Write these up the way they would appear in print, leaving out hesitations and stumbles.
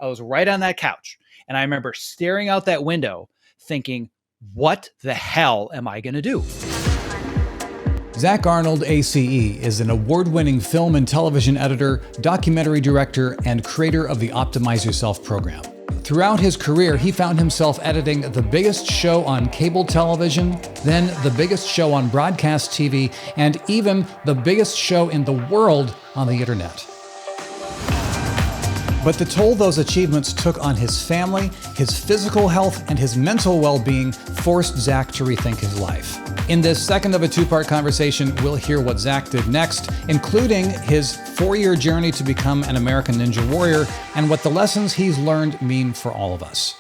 I was right on that couch. And I remember staring out that window thinking, what the hell am I going to do? Zack Arnold, ACE, is an award-winning film and television editor, documentary director, and creator of the Optimize Yourself program. Throughout his career, he found himself editing the biggest show on cable television, then the biggest show on broadcast TV, and even the biggest show in the world on the internet. But the toll those achievements took on his family, his physical health, and his mental well-being forced Zack to rethink his life. In this second of a two-part conversation, we'll hear what Zack did next, including his 4-year journey to become an American Ninja Warrior and what the lessons he's learned mean for all of us.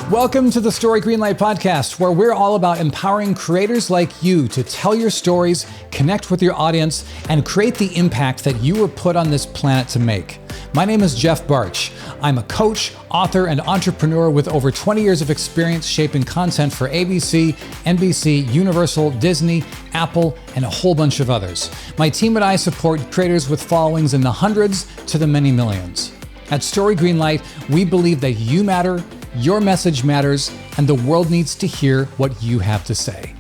Welcome to the Story Greenlight podcast, where we're all about empowering creators like you to tell your stories, connect with your audience, and create the impact that you were put on this planet to make. My name is Jeff Barch. I'm a coach, author, and entrepreneur with over 20 years of experience shaping content for ABC, NBC, Universal, Disney, Apple, and a whole bunch of others. My team and I support creators with followings in the hundreds to the many millions. At Story Greenlight, we believe that you matter, your message matters, and the world needs to hear what you have to say.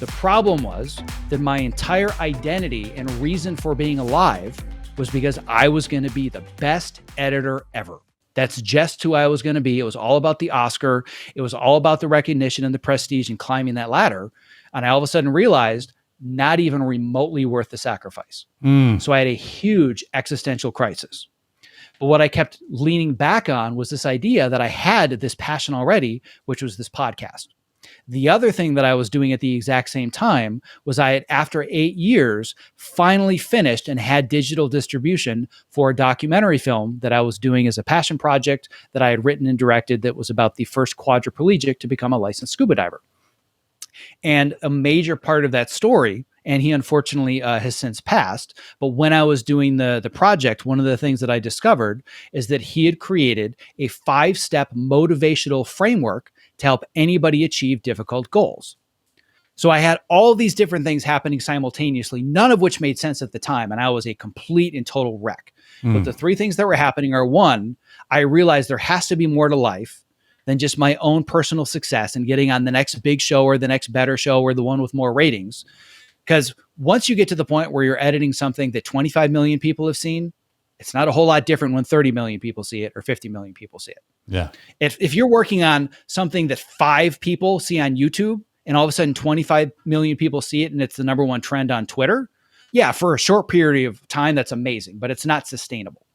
The problem was that my entire identity and reason for being alive was because I was going to be the best editor ever. That's just who I was going to be. It was all about the Oscar. It was all about the recognition and the prestige and climbing that ladder. And I all of a sudden realized not even remotely worth the sacrifice. So I had a huge existential crisis. But what I kept leaning back on was this idea that I had this passion already, which was this podcast. The other thing that I was doing at the exact same time was I had, after 8 years, finally finished and had digital distribution for a documentary film that I was doing as a passion project that I had written and directed that was about the first quadriplegic to become a licensed scuba diver. And a major part of that story, and he unfortunately has since passed, but when I was doing the project, one of the things that I discovered is that he had created a 5-step motivational framework to help anybody achieve difficult goals. So I had all these different things happening simultaneously, none of which made sense at the time, and I was a complete and total wreck. But the 3 things that were happening are, 1, I realized there has to be more to life than just my own personal success and getting on the next big show or the next better show or the one with more ratings. Because once you get to the point where you're editing something that 25 million people have seen, it's not a whole lot different when 30 million people see it or 50 million people see it. Yeah. If you're working on something that 5 people see on YouTube and all of a sudden 25 million people see it and it's the number 1 trend on Twitter, yeah, for a short period of time, that's amazing, but it's not sustainable.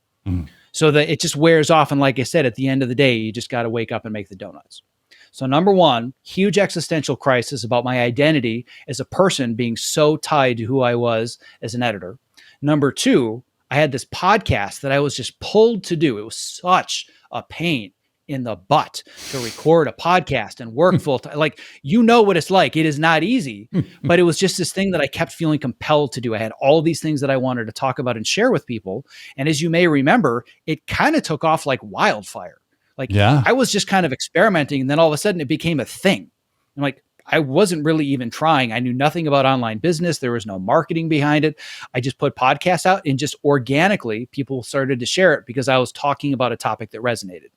So that it just wears off. And like I said, at the end of the day, you just got to wake up and make the donuts. So number 1, huge existential crisis about my identity as a person being so tied to who I was as an editor. Number 2, I had this podcast that I was just pulled to do. It was such a pain in the butt to record a podcast and work full time. Like, you know what it's like. It is not easy, but it was just this thing that I kept feeling compelled to do. I had all these things that I wanted to talk about and share with people. And as you may remember, it kind of took off like wildfire. Like, I was just kind of experimenting, and then all of a sudden it became a thing. I'm like, I wasn't really even trying. I knew nothing about online business. There was no marketing behind it. I just put podcasts out, and just organically people started to share it because I was talking about a topic that resonated.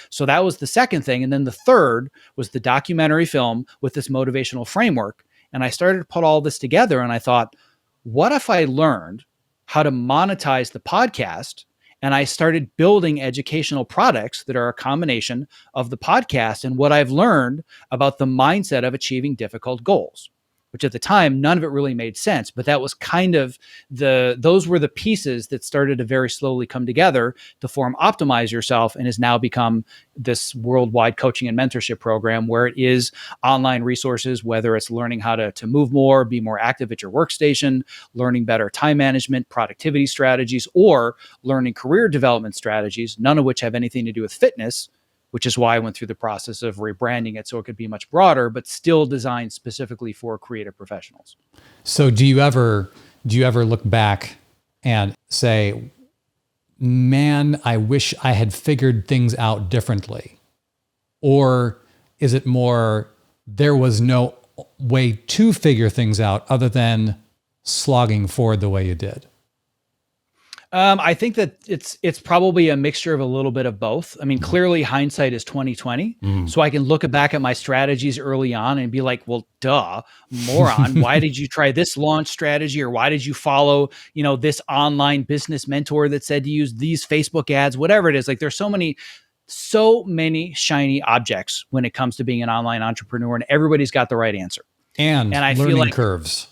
So that was the second thing. And then the third was the documentary film with this motivational framework. And I started to put all this together, and I thought, what if I learned how to monetize the podcast? And I started building educational products that are a combination of the podcast and what I've learned about the mindset of achieving difficult goals, which at the time, none of it really made sense. But that was kind of those were the pieces that started to very slowly come together to form Optimize Yourself, and has now become this worldwide coaching and mentorship program where it is online resources, whether it's learning how to move more, be more active at your workstation, learning better time management, productivity strategies, or learning career development strategies, none of which have anything to do with fitness, which is why I went through the process of rebranding it so it could be much broader, but still designed specifically for creative professionals. So do you ever look back and say, man, I wish I had figured things out differently? Or is it more, there was no way to figure things out other than slogging forward the way you did? I think that it's probably a mixture of a little bit of both. I mean, clearly hindsight is 2020. So I can look back at my strategies early on and be like, well, duh, moron. Why did you try this launch strategy? Or why did you follow, this online business mentor that said to use these Facebook ads, whatever it is? Like, there's so many shiny objects when it comes to being an online entrepreneur, and everybody's got the right answer. And I feel like curves.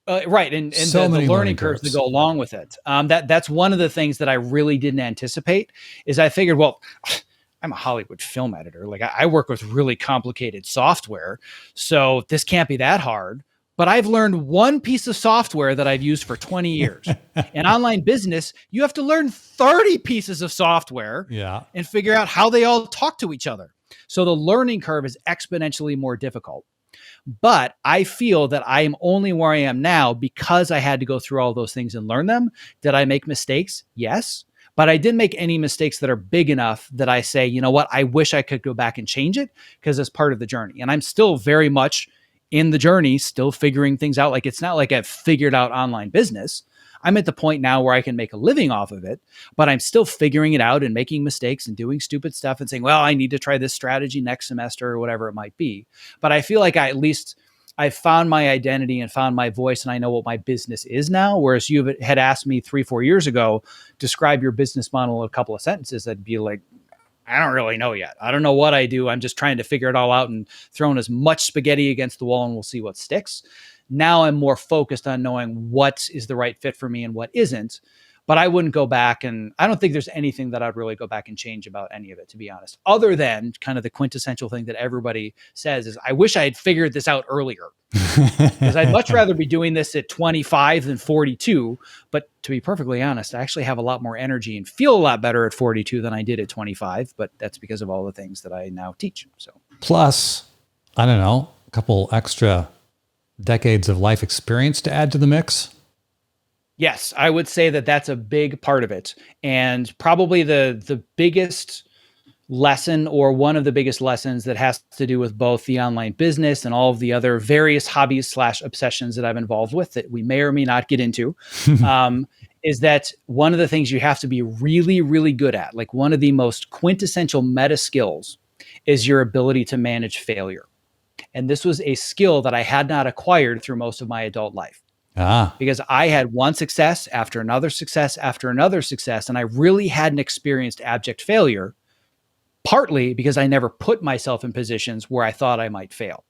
Right. And so the learning curves that go along with it. That's one of the things that I really didn't anticipate is I figured, well, I'm a Hollywood film editor. Like I work with really complicated software. So this can't be that hard. But I've learned one piece of software that I've used for 20 years. In online business, you have to learn 30 pieces of software and figure out how they all talk to each other. So the learning curve is exponentially more difficult. But I feel that I am only where I am now because I had to go through all those things and learn them. Did I make mistakes? Yes. But I didn't make any mistakes that are big enough that I say, you know what, I wish I could go back and change it because it's part of the journey. And I'm still very much in the journey, still figuring things out. Like, it's not like I've figured out online business. I'm at the point now where I can make a living off of it, but I'm still figuring it out and making mistakes and doing stupid stuff and saying, well, I need to try this strategy next semester or whatever it might be. But I feel like I found my identity and found my voice, and I know what my business is now. Whereas you had asked me 3-4 years ago, describe your business model in a couple of sentences, I'd be like, I don't really know yet. I don't know what I do. I'm just trying to figure it all out and throwing as much spaghetti against the wall, and we'll see what sticks. Now I'm more focused on knowing what is the right fit for me and what isn't. But I wouldn't go back, and I don't think there's anything that I'd really go back and change about any of it, to be honest, other than kind of the quintessential thing that everybody says is, I wish I had figured this out earlier. Because I'd much rather be doing this at 25 than 42. But to be perfectly honest, I actually have a lot more energy and feel a lot better at 42 than I did at 25. But that's because of all the things that I now teach. So plus, I don't know, a couple extra decades of life experience to add to the mix. Yes, I would say that that's a big part of it. And probably the biggest lesson, or one of the biggest lessons, that has to do with both the online business and all of the other various hobbies / obsessions that I'm involved with that we may or may not get into, is that one of the things you have to be really, really good at, like one of the most quintessential meta skills, is your ability to manage failure. And this was a skill that I had not acquired through most of my adult life. Because I had one success after another success after another success, and I really hadn't experienced abject failure, partly because I never put myself in positions where I thought I might fail.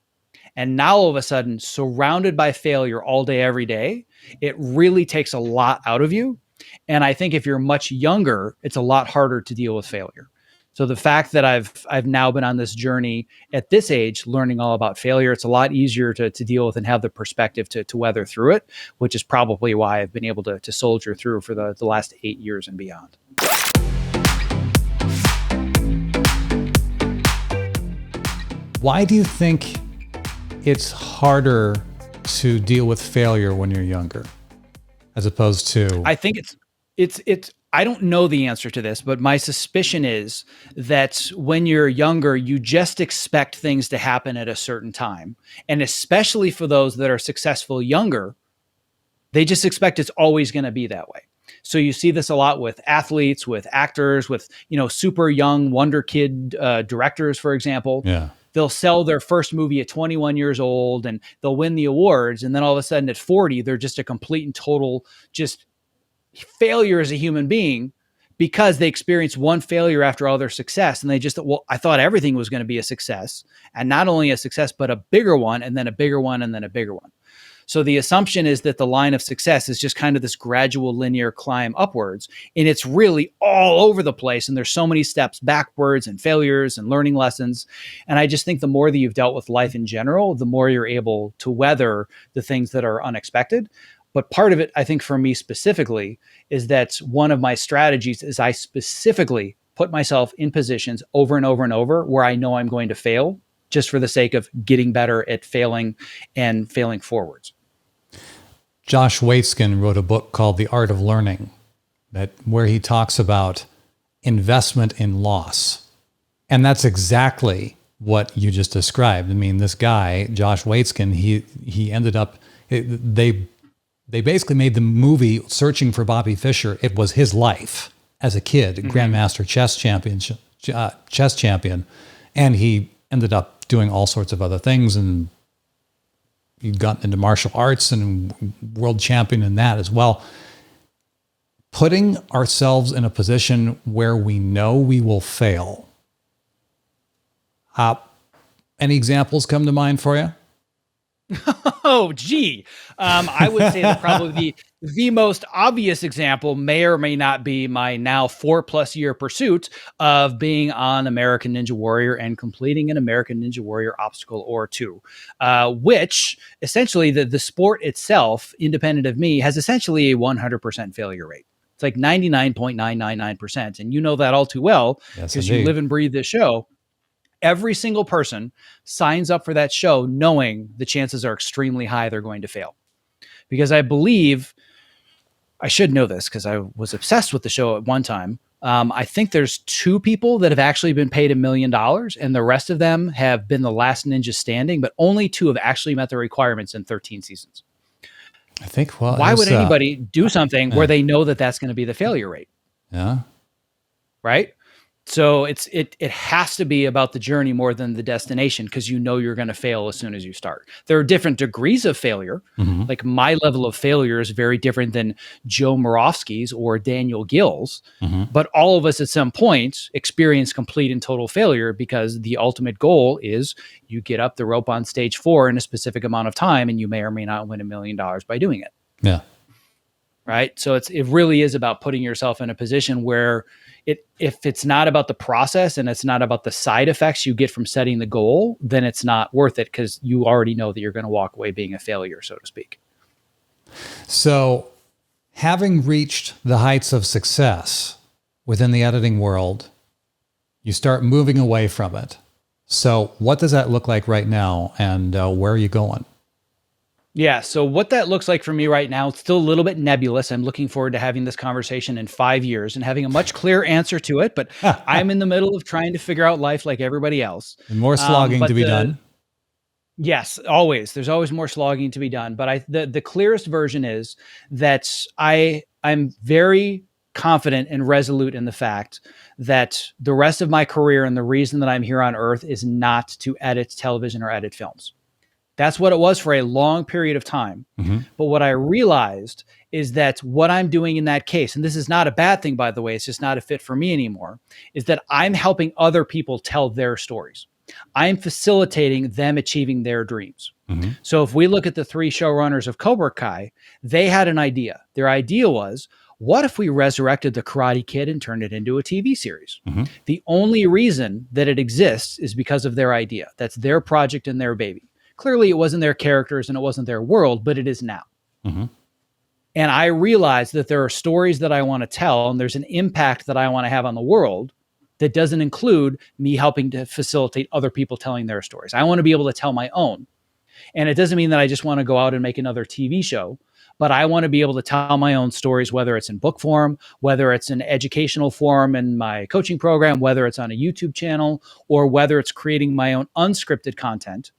And now all of a sudden, surrounded by failure all day, every day, it really takes a lot out of you. And I think if you're much younger, it's a lot harder to deal with failure. So the fact that I've now been on this journey at this age, learning all about failure, it's a lot easier to deal with and have the perspective to weather through it, which is probably why I've been able to soldier through for the last 8 years and beyond. Why do you think it's harder to deal with failure when you're younger, as opposed to? I think it's I don't know the answer to this, but my suspicion is that when you're younger, you just expect things to happen at a certain time. And especially for those that are successful younger, they just expect it's always going to be that way. So you see this a lot with athletes, with actors, with, super young wonder kid directors, for example. Yeah. They'll sell their first movie at 21 years old and they'll win the awards. And then all of a sudden at 40, they're just a complete and total just failure as a human being, because they experienced one failure after all their success. And they just thought, well, I thought everything was going to be a success, and not only a success, but a bigger one, and then a bigger one, and then a bigger one. So the assumption is that the line of success is just kind of this gradual linear climb upwards, and it's really all over the place. And there's so many steps backwards and failures and learning lessons. And I just think the more that you've dealt with life in general, the more you're able to weather the things that are unexpected. But part of it, I think for me specifically, is that one of my strategies is I specifically put myself in positions over and over and over where I know I'm going to fail, just for the sake of getting better at failing and failing forwards. Josh Waitzkin wrote a book called The Art of Learning, where he talks about investment in loss. And that's exactly what you just described. I mean, this guy, Josh Waitzkin, he ended up, they they basically made the movie Searching for Bobby Fischer. It was his life as a kid, Grandmaster chess champion. And he ended up doing all sorts of other things, and he got into martial arts and world champion in that as well. Putting ourselves in a position where we know we will fail. Any examples come to mind for you? Oh, gee. I would say that probably the most obvious example may or may not be my now 4+ year pursuit of being on American Ninja Warrior and completing an American Ninja Warrior obstacle or two, which essentially the sport itself, independent of me, has essentially a 100% failure rate. It's like 99.999%. And you know that all too well because you live and breathe this show. Every single person signs up for that show knowing the chances are extremely high they're going to fail. Because I believe, I should know this because I was obsessed with the show at one time. I think there's 2 people that have actually been paid $1 million, and the rest of them have been the last ninja standing, but only 2 have actually met the requirements in 13 seasons. I think, well, why would anybody do something where they know that that's going to be the failure rate? Yeah. Right. So it has to be about the journey more than the destination, because you know you're going to fail as soon as you start. There are different degrees of failure. Like my level of failure is very different than Joe Moravsky's or Daniel Gill's. But all of us at some point experience complete and total failure, because the ultimate goal is you get up the rope on stage 4 in a specific amount of time, and you may or may not win $1 million by doing it. Yeah. Right. So it really is about putting yourself in a position where if it's not about the process and it's not about the side effects you get from setting the goal, then it's not worth it, because you already know that you're going to walk away being a failure, so to speak. So having reached the heights of success within the editing world, you start moving away from it. So what does that look like right now, and where are you going? Yeah. So what that looks like for me right now, it's still a little bit nebulous. I'm looking forward to having this conversation in 5 years and having a much clearer answer to it. But I'm in the middle of trying to figure out life like everybody else. And more slogging to be done. Yes, always. There's always more slogging to be done. But the clearest version is that I'm very confident and resolute in the fact that the rest of my career and the reason that I'm here on Earth is not to edit television or edit films. That's what it was for a long period of time. But what I realized is that what I'm doing in that case, and this is not a bad thing, by the way, it's just not a fit for me anymore, is that I'm helping other people tell their stories. I'm facilitating them achieving their dreams. So if we look at the 3 showrunners of Cobra Kai, they had an idea. Their idea was, what if we resurrected the Karate Kid and turned it into a TV series? The only reason that it exists is because of their idea. That's their project and their baby. Clearly, it wasn't their characters and it wasn't their world, but it is now. And I realized that there are stories that I want to tell, and there's an impact that I want to have on the world that doesn't include me helping to facilitate other people telling their stories. I want to be able to tell my own. And it doesn't mean that I just want to go out and make another TV show, but I want to be able to tell my own stories, whether it's in book form, whether it's in educational form in my coaching program, whether it's on a YouTube channel, or whether it's creating my own unscripted content,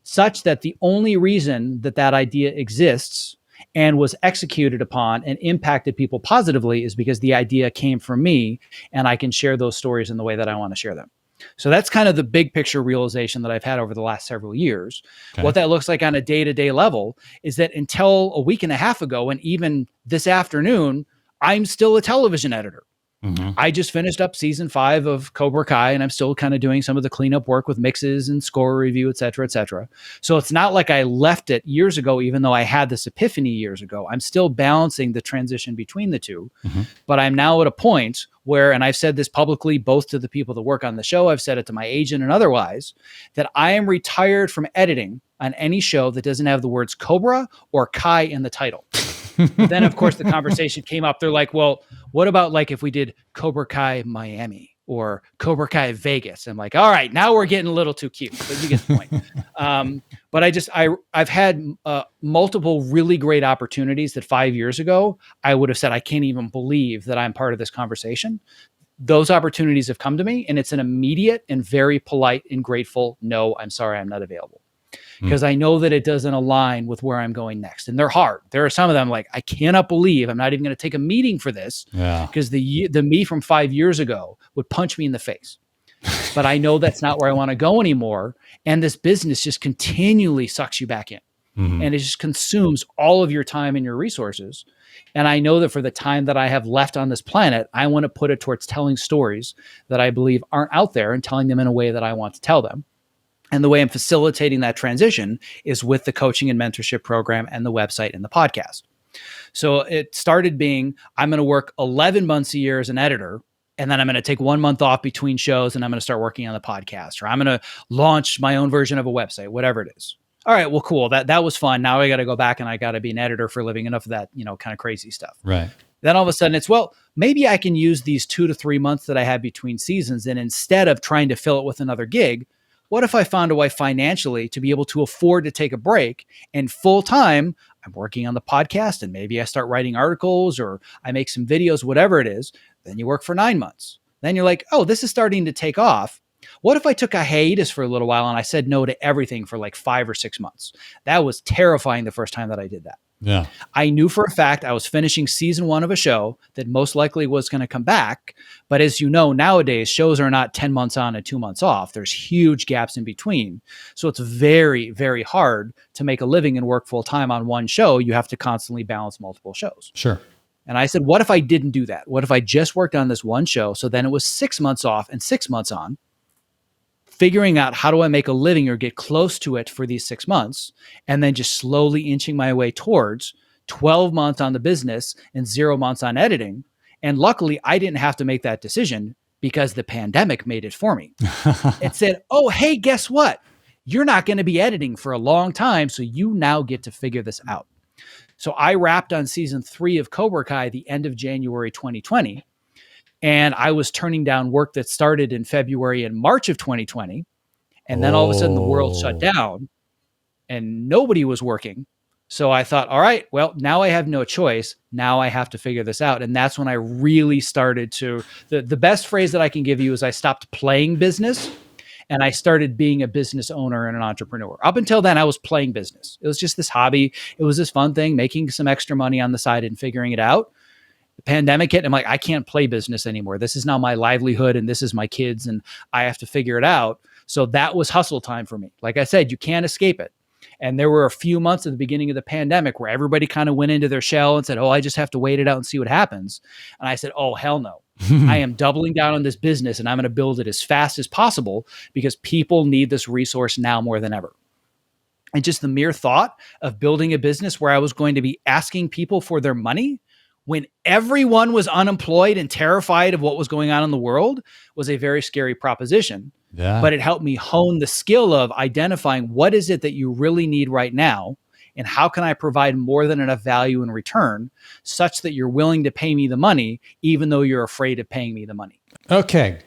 such that the only reason that that idea exists and was executed upon and impacted people positively is because the idea came from me, and I can share those stories in the way that I want to share them. So that's kind of the big picture realization that I've had over the last several years. Okay. What that looks like on a day-to-day level is that until a week and a half ago, and even this afternoon, I'm still a television editor. I just finished up season 5 of Cobra Kai, and I'm still kind of doing some of the cleanup work with mixes and score review, et cetera, et cetera. So it's not like I left it years ago, even though I had this epiphany years ago. I'm still balancing the transition between the two, but I'm now at a point where, and I've said this publicly, both to the people that work on the show, I've said it to my agent and otherwise, that I am retired from editing on any show that doesn't have the words Cobra or Kai in the title. But then, of course, the conversation came up. They're like, well, what about like if we did Cobra Kai Miami or Cobra Kai Vegas? I'm like, all right, now we're getting a little too cute, but you get the point. But I've had multiple really great opportunities that 5 years ago, I would have said, I can't even believe that I'm part of this conversation. Those opportunities have come to me, and it's an immediate and very polite and grateful, no, I'm sorry, I'm not available. because I know that it doesn't align with where I'm going next. And they're hard. There are some of them like, I cannot believe I'm not even going to take a meeting for this, because the me from 5 years ago would punch me in the face. But I know that's not where I want to go anymore. And this business just continually sucks you back in. And it just consumes all of your time and your resources. And I know that for the time that I have left on this planet, I want to put it towards telling stories that I believe aren't out there and telling them in a way that I want to tell them. And the way I'm facilitating that transition is with the coaching and mentorship program and the website and the podcast. So it started being, I'm going to work 11 months a year as an editor, and then I'm going to take 1 month off between shows and I'm going to start working on the podcast, or I'm going to launch my own version of a website, whatever it is. All right, well, cool. That was fun. Now I got to go back and I got to be an editor for a living. Enough of that, kind of crazy stuff. Right. Then all of a sudden it's, well, maybe I can use these 2 to 3 months that I had between seasons. And instead of trying to fill it with another gig, what if I found a way financially to be able to afford to take a break, and full time I'm working on the podcast, and maybe I start writing articles or I make some videos, whatever it is. Then you work for 9 months. Then you're like, oh, this is starting to take off. What if I took a hiatus for a little while and I said no to everything for like 5 or 6 months? That was terrifying the first time that I did that. Yeah. I knew for a fact I was finishing season 1 of a show that most likely was going to come back. But as you know, nowadays, shows are not 10 months on and 2 months off. There's huge gaps in between. So it's very, very hard to make a living and work full time on one show. You have to constantly balance multiple shows. Sure. And I said, what if I didn't do that? What if I just worked on this one show? So then it was 6 months off and 6 months on, figuring out how do I make a living or get close to it for these 6 months, and then just slowly inching my way towards 12 months on the business and 0 months on editing. And luckily I didn't have to make that decision because the pandemic made it for me. It said, oh, hey, guess what? You're not going to be editing for a long time. So you now get to figure this out. So I wrapped on season 3 of Cobra Kai the end of January 2020. And I was turning down work that started in February and March of 2020. And then all of a sudden the world shut down and nobody was working. So I thought, all right, well, now I have no choice. Now I have to figure this out. And that's when I really started to, the best phrase that I can give you is I stopped playing business and I started being a business owner and an entrepreneur. Up until then, I was playing business. It was just this hobby. It was this fun thing, making some extra money on the side and figuring it out. The pandemic hit, and I'm like, I can't play business anymore. This is now my livelihood and this is my kids and I have to figure it out. So that was hustle time for me. Like I said, you can't escape it. And there were a few months at the beginning of the pandemic where everybody kind of went into their shell and said, oh, I just have to wait it out and see what happens. And I said, oh, hell no. I am doubling down on this business and I'm going to build it as fast as possible because people need this resource now more than ever. And just the mere thought of building a business where I was going to be asking people for their money when everyone was unemployed and terrified of what was going on in the world was a very scary proposition. Yeah. But it helped me hone the skill of identifying what is it that you really need right now and how can I provide more than enough value in return such that you're willing to pay me the money, even though you're afraid of paying me the money. Okay.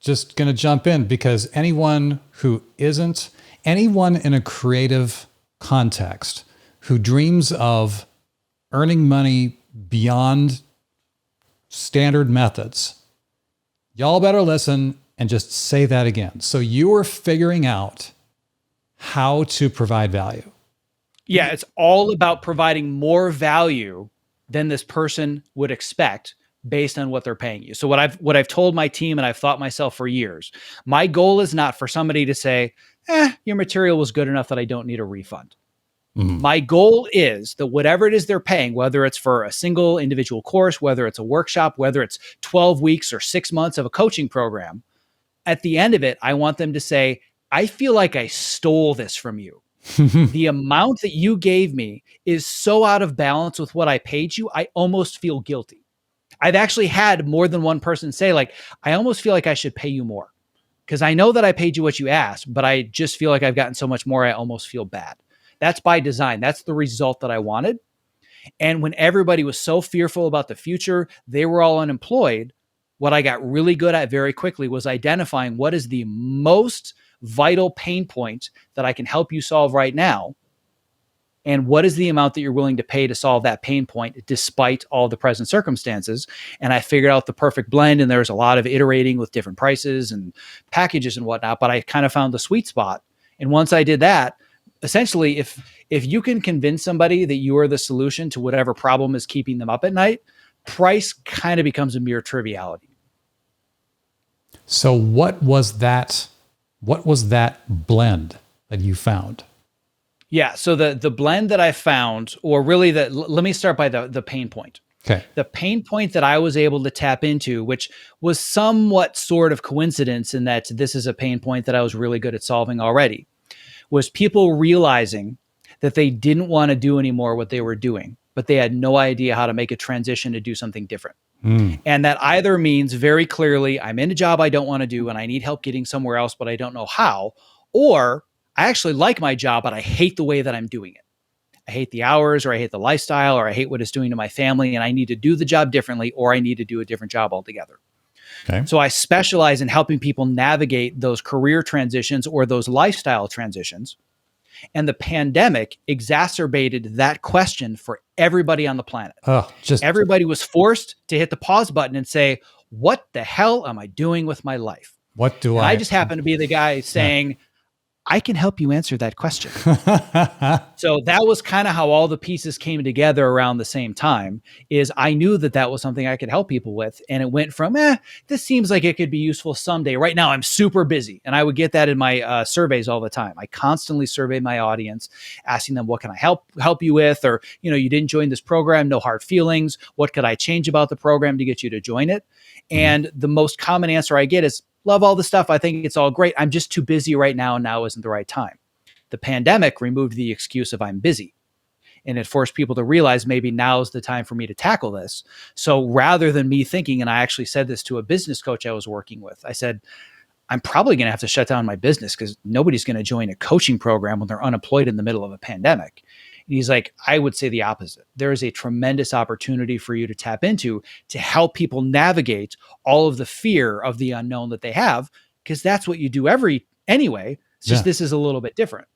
Just going to jump in because anyone in a creative context who dreams of earning money beyond standard methods, y'all better listen and just say that again. So you are figuring out how to provide value. Yeah, it's all about providing more value than this person would expect based on what they're paying you. So what I've told my team and I've thought myself for years, my goal is not for somebody to say, your material was good enough that I don't need a refund. Mm-hmm. My goal is that whatever it is they're paying, whether it's for a single individual course, whether it's a workshop, whether it's 12 weeks or 6 months of a coaching program, at the end of it, I want them to say, I feel like I stole this from you. The amount that you gave me is so out of balance with what I paid you, I almost feel guilty. I've actually had more than one person say, like, I almost feel like I should pay you more because I know that I paid you what you asked, but I just feel like I've gotten so much more, I almost feel bad. That's by design. That's the result that I wanted. And when everybody was so fearful about the future, they were all unemployed. What I got really good at very quickly was identifying what is the most vital pain point that I can help you solve right now. And what is the amount that you're willing to pay to solve that pain point despite all the present circumstances? And I figured out the perfect blend. And there was a lot of iterating with different prices and packages and whatnot, but I kind of found the sweet spot. And once I did that, essentially, if you can convince somebody that you are the solution to whatever problem is keeping them up at night, price kind of becomes a mere triviality. So what was that blend that you found? Yeah. So the blend that I found, or really let me start by the pain point. Okay. The pain point that I was able to tap into, which was somewhat sort of coincidence in that this is a pain point that I was really good at solving already, was people realizing that they didn't want to do anymore what they were doing, but they had no idea how to make a transition to do something different. And that either means very clearly, I'm in a job I don't want to do and I need help getting somewhere else, but I don't know how, or I actually like my job, but I hate the way that I'm doing it. I hate the hours, or I hate the lifestyle, or I hate what it's doing to my family, and I need to do the job differently, or I need to do a different job altogether. Okay. So I specialize in helping people navigate those career transitions or those lifestyle transitions. And the pandemic exacerbated that question for everybody on the planet. Everybody was forced to hit the pause button and say, what the hell am I doing with my life? I just happen to be the guy saying, I can help you answer that question. So that was kind of how all the pieces came together around the same time. Is I knew that was something I could help people with. And it went from, this seems like it could be useful someday. Right now I'm super busy. And I would get that in my surveys all the time. I constantly survey my audience, asking them, what can I help you with? Or, you didn't join this program, no hard feelings. What could I change about the program to get you to join it? And the most common answer I get is, love all the stuff. I think it's all great. I'm just too busy right now, and now isn't the right time. The pandemic removed the excuse of I'm busy, and it forced people to realize maybe now's the time for me to tackle this. So rather than me thinking, and I actually said this to a business coach I was working with, I said, I'm probably going to have to shut down my business because nobody's going to join a coaching program when they're unemployed in the middle of a pandemic. And he's like, I would say the opposite. There is a tremendous opportunity for you to tap into to help people navigate all of the fear of the unknown that they have, because that's what you do anyway. It's just this is a little bit different.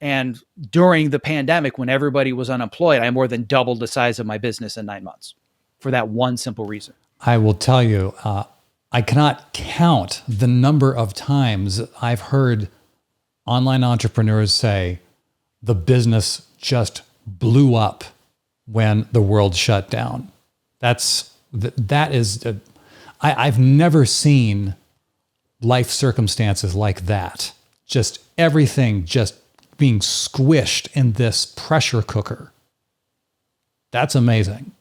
And during the pandemic, when everybody was unemployed, I more than doubled the size of my business in 9 months for that one simple reason. I will tell you, I cannot count the number of times I've heard online entrepreneurs say the business just blew up when the world shut down. I've never seen life circumstances like that. Just everything just being squished in this pressure cooker. That's amazing.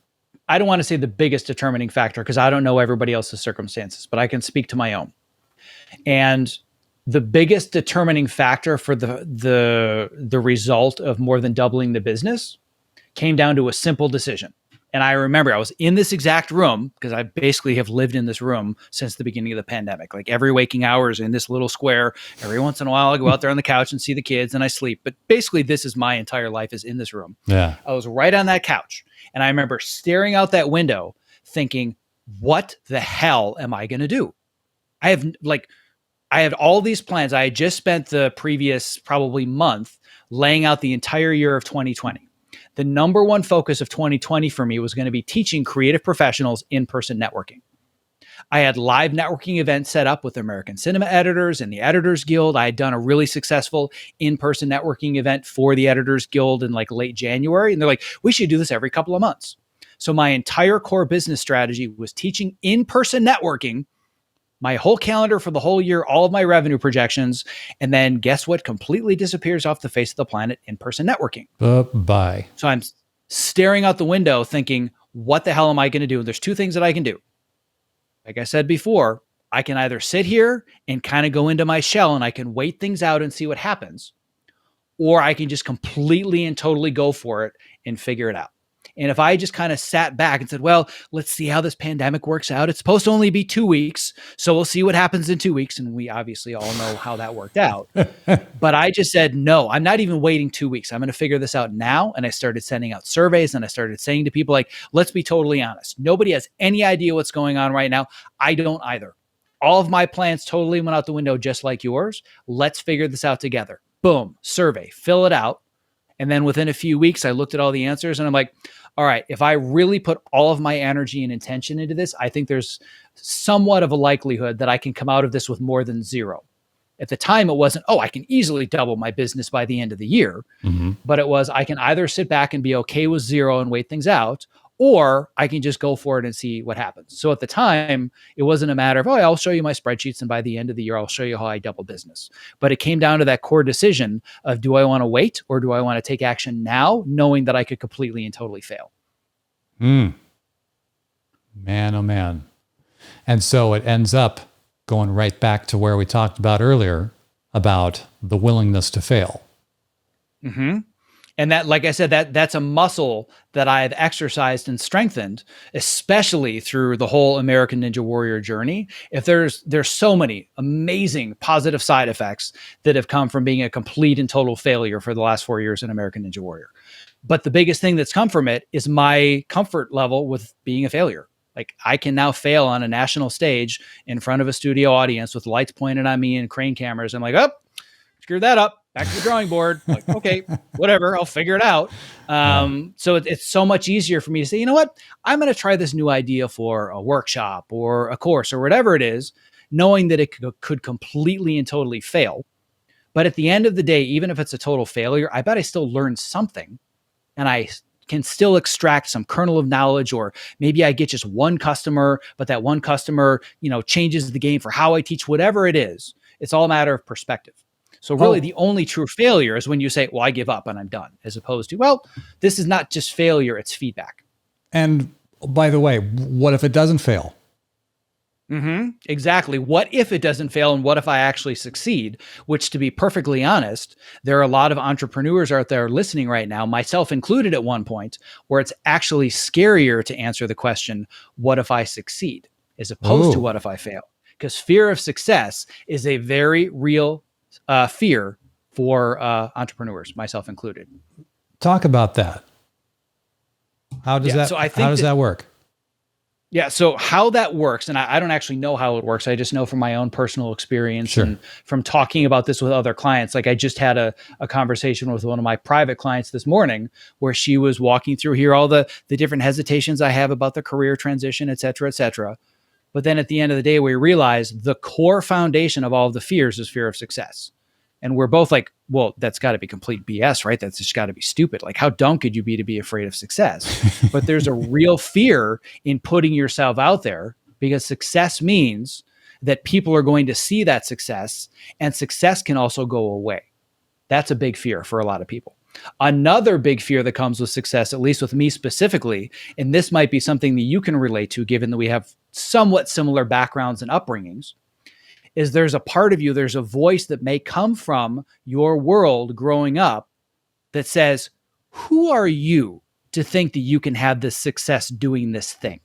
I don't want to say the biggest determining factor because I don't know everybody else's circumstances, but I can speak to my own. And the biggest determining factor for the result of more than doubling the business came down to a simple decision. And I remember I was in this exact room because I basically have lived in this room since the beginning of the pandemic. Like every waking hour is in this little square. Every once in a while, I go out there on the couch and see the kids and I sleep. But basically, this is my entire life is in this room. Yeah. I was right on that couch. And I remember staring out that window thinking, what the hell am I going to do? I had all these plans. I had just spent the previous probably month laying out the entire year of 2020. The number one focus of 2020 for me was going to be teaching creative professionals in-person networking. I had live networking events set up with American Cinema Editors and the Editors Guild. I had done a really successful in-person networking event for the Editors Guild in like late January. And they're like, we should do this every couple of months. So my entire core business strategy was teaching in-person networking, my whole calendar for the whole year, all of my revenue projections. And then guess what completely disappears off the face of the planet? In-person networking. Bye. So I'm staring out the window thinking, what the hell am I going to do? And there's two things that I can do. Like I said before, I can either sit here and kind of go into my shell and I can wait things out and see what happens, or I can just completely and totally go for it and figure it out. And if I just kind of sat back and said, well, let's see how this pandemic works out. It's supposed to only be 2 weeks. So we'll see what happens in 2 weeks. And we obviously all know how that worked out. But I just said, no, I'm not even waiting 2 weeks. I'm going to figure this out now. And I started sending out surveys and I started saying to people like, let's be totally honest. Nobody has any idea what's going on right now. I don't either. All of my plans totally went out the window just like yours. Let's figure this out together. Boom, survey, fill it out. And then within a few weeks, I looked at all the answers and I'm like, all right, if I really put all of my energy and intention into this, I think there's somewhat of a likelihood that I can come out of this with more than zero. At the time, it wasn't, oh, I can easily double my business by the end of the year. But it was, I can either sit back and be okay with zero and wait things out, or I can just go for it and see what happens. So at the time, it wasn't a matter of, oh, I'll show you my spreadsheets, and by the end of the year, I'll show you how I double business. But it came down to that core decision of, do I want to wait or do I want to take action now, knowing that I could completely and totally fail? Man, oh man. And so it ends up going right back to where we talked about earlier about the willingness to fail. And that, like I said, that's a muscle that I've exercised and strengthened, especially through the whole American Ninja Warrior journey. If there's so many amazing positive side effects that have come from being a complete and total failure for the last 4 years in American Ninja Warrior. But the biggest thing that's come from it is my comfort level with being a failure. Like, I can now fail on a national stage in front of a studio audience with lights pointed on me and crane cameras. I'm like, oh, screw that up. Back to the drawing board. Like, okay, whatever, I'll figure it out. So it's so much easier for me to say, you know what, I'm going to try this new idea for a workshop or a course or whatever it is, knowing that it could completely and totally fail. But at the end of the day, even if it's a total failure, I bet I still learned something, and I can still extract some kernel of knowledge, or maybe I get just one customer, but that one customer, changes the game for how I teach, whatever it is. It's all a matter of perspective. So really the only true failure is when you say, well, I give up and I'm done, as opposed to, well, this is not just failure, it's feedback. And by the way, what if it doesn't fail? Exactly. What if it doesn't fail, and what if I actually succeed? Which, to be perfectly honest, there are a lot of entrepreneurs out there listening right now, myself included at one point, where it's actually scarier to answer the question, what if I succeed, as opposed to what if I fail? Because fear of success is a very real fear for entrepreneurs, myself included. Talk about that. How does that work? Yeah. So how that works, and I don't actually know how it works. I just know from my own personal experience and from talking about this with other clients. Like, I just had a conversation with one of my private clients this morning where she was walking through here all the different hesitations I have about the career transition, et cetera, et cetera. But then at the end of the day, we realize the core foundation of all of the fears is fear of success. And we're both like, well, that's got to be complete BS, right? That's just got to be stupid. Like, how dumb could you be afraid of success? But there's a real fear in putting yourself out there, because success means that people are going to see that success, and success can also go away. That's a big fear for a lot of people. Another big fear that comes with success, at least with me specifically, and this might be something that you can relate to, given that we have somewhat similar backgrounds and upbringings, is there's a part of you, there's a voice that may come from your world growing up that says, who are you to think that you can have this success doing this thing?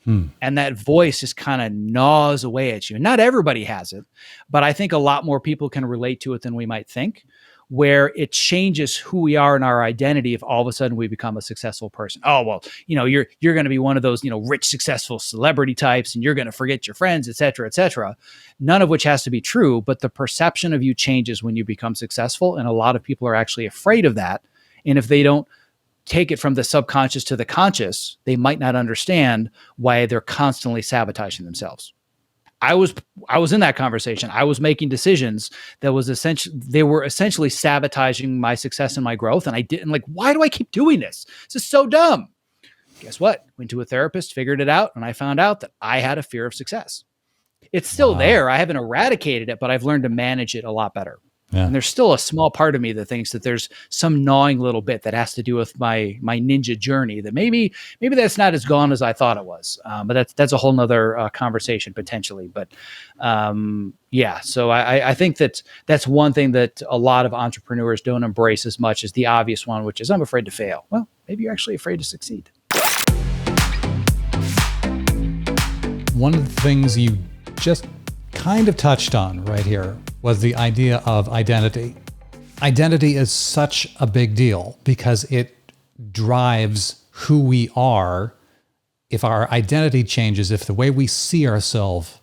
And that voice just kind of gnaws away at you. And not everybody has it, but I think a lot more people can relate to it than we might think, where it changes who we are in our identity if all of a sudden we become a successful person. Oh, well, you're going to be one of those, rich, successful celebrity types, and you're going to forget your friends, et cetera, et cetera. None of which has to be true, but the perception of you changes when you become successful. And a lot of people are actually afraid of that. And if they don't take it from the subconscious to the conscious, they might not understand why they're constantly sabotaging themselves. I was in that conversation. I was making decisions that were essentially sabotaging my success and my growth. And I didn't why do I keep doing this? This is so dumb. Guess what? Went to a therapist, figured it out. And I found out that I had a fear of success. It's still there. I haven't eradicated it, but I've learned to manage it a lot better. Yeah. And there's still a small part of me that thinks that there's some gnawing little bit that has to do with my ninja journey, that maybe that's not as gone as I thought it was. But that's a whole nother conversation potentially. But so I think that's one thing that a lot of entrepreneurs don't embrace as much as the obvious one, which is, I'm afraid to fail. Well, maybe you're actually afraid to succeed. One of the things you just kind of touched on right here was the idea of identity. Identity is such a big deal because it drives who we are. If our identity changes, if the way we see ourselves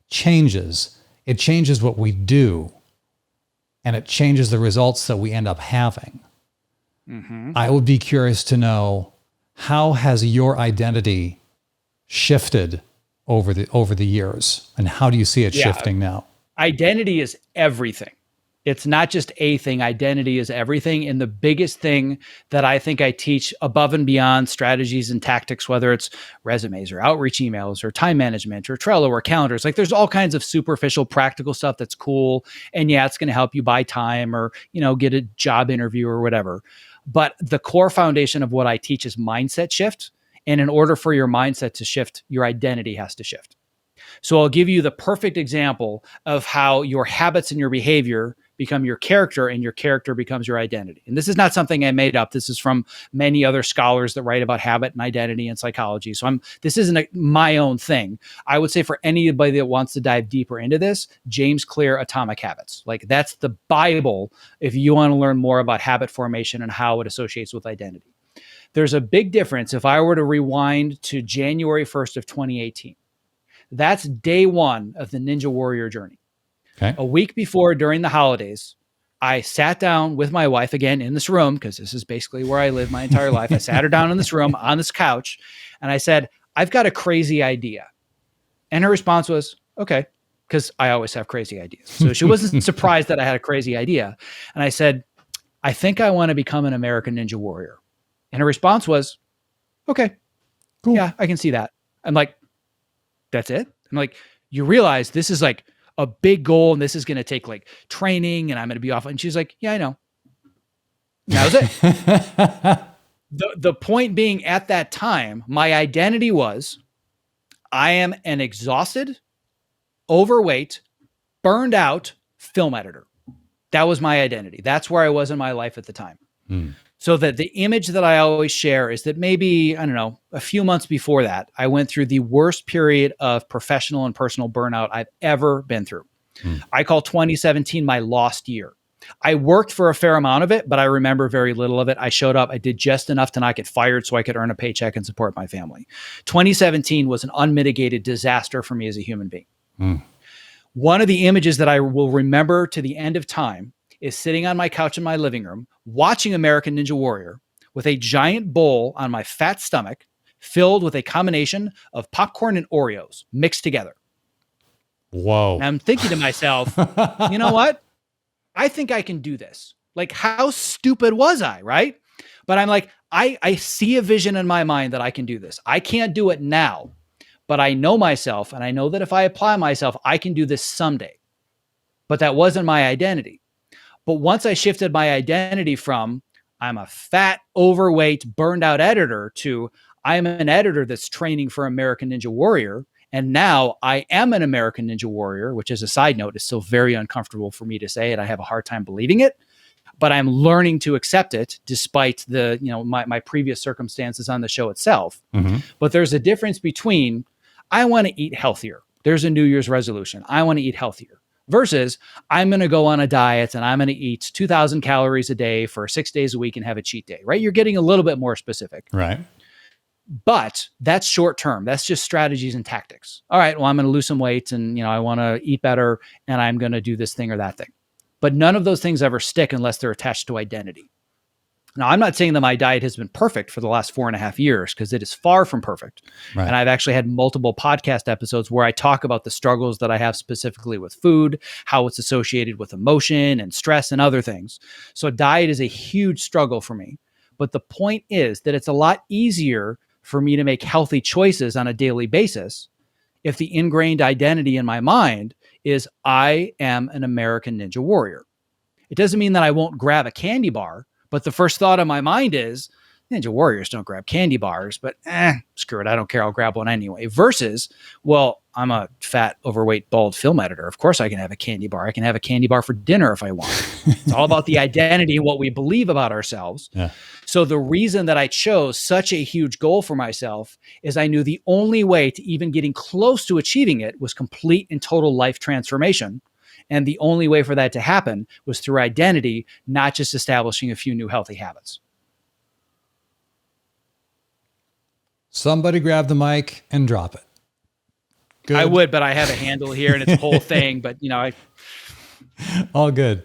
changes, it changes what we do, and it changes the results that we end up having. I would be curious to know, how has your identity shifted over the years, and how do you see it shifting now? Identity is everything. It's not just a thing. Identity is everything. And the biggest thing that I think I teach above and beyond strategies and tactics, whether it's resumes or outreach emails or time management or Trello or calendars, like there's all kinds of superficial practical stuff that's cool. And yeah, it's going to help you buy time or, get a job interview or whatever. But the core foundation of what I teach is mindset shift. And in order for your mindset to shift, your identity has to shift. So I'll give you the perfect example of how your habits and your behavior become your character and your character becomes your identity. And this is not something I made up. This is from many other scholars that write about habit and identity and psychology. So this isn't my own thing. I would say for anybody that wants to dive deeper into this, James Clear, Atomic Habits. Like that's the Bible if you want to learn more about habit formation and how it associates with identity. There's a big difference if I were to rewind to January 1st of 2018. That's day one of the Ninja Warrior journey. Okay. A week before, during the holidays, I sat down with my wife again in this room, because this is basically where I live my entire life. I sat her down in this room on this couch and I said, I've got a crazy idea. And her response was, okay, because I always have crazy ideas. So she wasn't surprised that I had a crazy idea. And I said, I think I want to become an American Ninja Warrior. And her response was, okay, cool. Yeah, I can see that. I'm like, that's it? I'm like, you realize this is like a big goal and this is going to take like training and I'm going to be off. And she's like, yeah, I know. That was it. The point being, at that time, my identity was, I am an exhausted, overweight, burned out film editor. That was my identity. That's where I was in my life at the time. So that the image that I always share is that maybe, I don't know, a few months before that, I went through the worst period of professional and personal burnout I've ever been through. I call 2017 my lost year. I worked for a fair amount of it, but I remember very little of it. I showed up, I did just enough to not get fired so I could earn a paycheck and support my family. 2017 was an unmitigated disaster for me as a human being. One of the images that I will remember to the end of time is sitting on my couch in my living room, watching American Ninja Warrior with a giant bowl on my fat stomach filled with a combination of popcorn and Oreos mixed together. Whoa. And I'm thinking to myself, you know what? I think I can do this. Like, how stupid was I, right? But I'm like, I see a vision in my mind that I can do this. I can't do it now, but I know myself, and I know that if I apply myself, I can do this someday. But that wasn't my identity. But once I shifted my identity from I'm a fat, overweight, burned out editor to I'm an editor that's training for American Ninja Warrior, and now I am an American Ninja Warrior, which, as a side note, is still very uncomfortable for me to say, and I have a hard time believing it. But I'm learning to accept it despite the, my previous circumstances on the show itself. But there's a difference between I want to eat healthier. There's a New Year's resolution. I want to eat healthier. Versus I'm going to go on a diet and I'm going to eat 2,000 calories a day for 6 days a week and have a cheat day, right? You're getting a little bit more specific. Right. But that's short term. That's just strategies and tactics. All right, well, I'm going to lose some weight and, I want to eat better and I'm going to do this thing or that thing. But none of those things ever stick unless they're attached to identity. Now, I'm not saying that my diet has been perfect for the last 4.5 years, because it is far from perfect. Right. And I've actually had multiple podcast episodes where I talk about the struggles that I have specifically with food, how it's associated with emotion and stress and other things. So diet is a huge struggle for me. But the point is that it's a lot easier for me to make healthy choices on a daily basis if the ingrained identity in my mind is I am an American Ninja Warrior. It doesn't mean that I won't grab a candy bar, but the first thought in my mind is Ninja Warriors don't grab candy bars, but screw it. I don't care. I'll grab one anyway. Versus, well, I'm a fat, overweight, bald film editor. Of course I can have a candy bar. I can have a candy bar for dinner if I want. It's all about the identity, what we believe about ourselves. Yeah. So the reason that I chose such a huge goal for myself is I knew the only way to even getting close to achieving it was complete and total life transformation. And the only way for that to happen was through identity, not just establishing a few new healthy habits. Somebody grab the mic and drop it. Good. I would, but I have a handle here and it's a whole thing, but all good.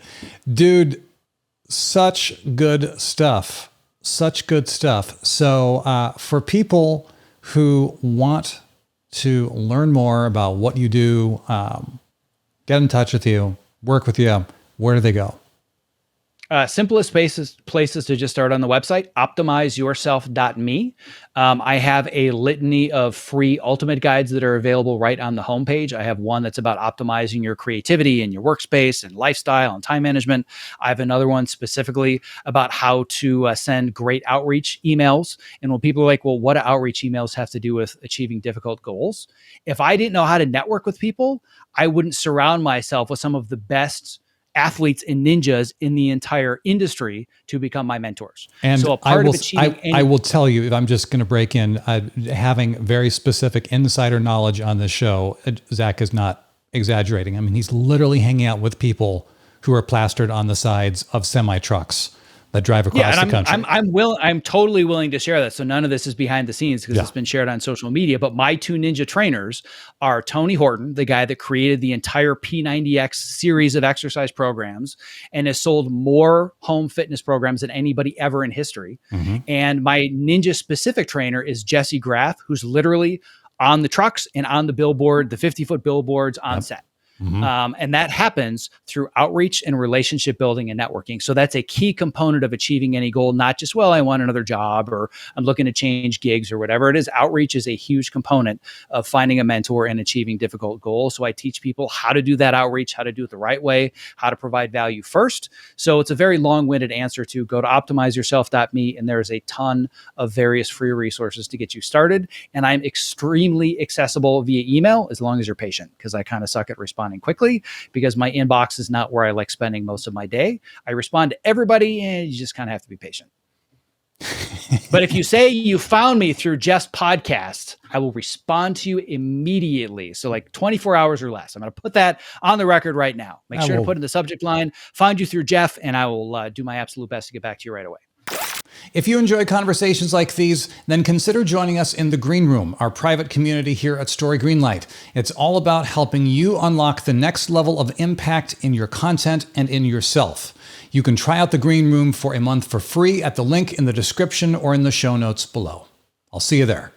Dude, such good stuff. Such good stuff. So for people who want to learn more about what you do, get in touch with you, work with you, where do they go? Simplest places to just start on the website, optimizeyourself.me. I have a litany of free ultimate guides that are available right on the homepage. I have one that's about optimizing your creativity and your workspace and lifestyle and time management. I have another one specifically about how to send great outreach emails. And when people are like, well, what do outreach emails have to do with achieving difficult goals? If I didn't know how to network with people, I wouldn't surround myself with some of the best athletes and ninjas in the entire industry to become my mentors. And so a part of achieving I will tell you, if I'm just going to break in, having very specific insider knowledge on this show, Zack is not exaggerating. I mean, he's literally hanging out with people who are plastered on the sides of semi trucks that drive across the country. I'm totally willing to share that. So none of this is behind the scenes because it's been shared on social media. But my two ninja trainers are Tony Horton, the guy that created the entire P90X series of exercise programs and has sold more home fitness programs than anybody ever in history. Mm-hmm. And my ninja specific trainer is Jesse Graff, who's literally on the trucks and on the billboard, the 50-foot billboards on set. Mm-hmm. And that happens through outreach and relationship building and networking. So that's a key component of achieving any goal, not just, well, I want another job or I'm looking to change gigs or whatever it is. Outreach is a huge component of finding a mentor and achieving difficult goals. So I teach people how to do that outreach, how to do it the right way, how to provide value first. So it's a very long-winded answer to go to optimizeyourself.me, and there's a ton of various free resources to get you started. And I'm extremely accessible via email as long as you're patient, because I kind of suck at responding quickly because my inbox is not where I like spending most of my day. I respond to everybody and you just kind of have to be patient. But if you say you found me through Jeff's podcast, I will respond to you immediately. So like 24 hours or less. I'm going to put that on the record right now. Make sure to put in the subject line, find you through Jeff, and I will do my absolute best to get back to you right away. If you enjoy conversations like these, then consider joining us in the Green Room, our private community here at Story Greenlight. It's all about helping you unlock the next level of impact in your content and in yourself. You can try out the Green Room for a month for free at the link in the description or in the show notes below. I'll see you there.